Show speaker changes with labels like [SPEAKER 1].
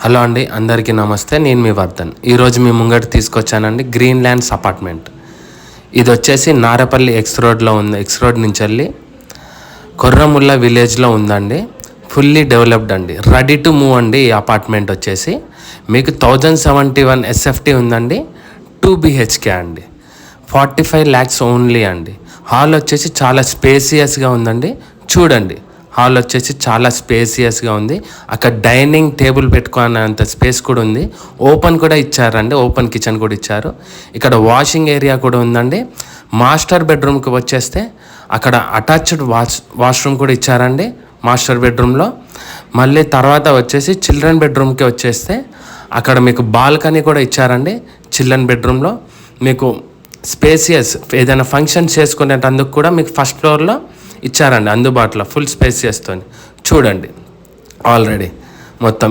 [SPEAKER 1] Hello అండి, అందరికీ నమస్తే. నేను మీ వర్ధన్. ఈరోజు మీ ముంగట తీసుకొచ్చానండి గ్రీన్ ల్యాండ్స్ అపార్ట్మెంట్. ఇది వచ్చేసి నారపల్లి ఎక్స్ రోడ్లో ఉంది. ఎక్స్ రోడ్ నుంచి వెళ్ళి కొర్రముల్ల విలేజ్లో ఉందండి. ఫుల్లీ డెవలప్డ్ అండి, రెడీ టు మూవ్ అండి. ఈ అపార్ట్మెంట్ వచ్చేసి మీకు 1071 SFT ఉందండి. 2 BHK అండి, 45 lakhs ఓన్లీ అండి. హాల్ వచ్చేసి చాలా స్పేసియస్గా ఉందండి. చూడండి, హాల్ వచ్చేసి చాలా స్పేసియస్గా ఉంది. అక్కడ డైనింగ్ టేబుల్ పెట్టుకునేంత స్పేస్ కూడా ఉంది. ఓపెన్ కూడా ఇచ్చారండి, ఓపెన్ కిచెన్ కూడా ఇచ్చారు. ఇక్కడ వాషింగ్ ఏరియా కూడా ఉందండి. మాస్టర్ బెడ్రూమ్కి వచ్చేస్తే అక్కడ అటాచ్డ్ వాష్రూమ్ కూడా ఇచ్చారండి మాస్టర్ బెడ్రూమ్లో. మళ్ళీ తర్వాత వచ్చేసి చిల్డ్రన్ బెడ్రూమ్కి వచ్చేస్తే అక్కడ మీకు బాల్కనీ కూడా ఇచ్చారండి. చిల్డ్రన్ బెడ్రూమ్లో మీకు స్పేసియస్ ఏదైనా ఫంక్షన్ చేసుకునేటందుకు కూడా మీకు ఫస్ట్ ఫ్లోర్లో ఇచ్చారండి అందుబాటులో, ఫుల్ స్పేసియస్తో. చూడండి ఆల్రెడీ మొత్తం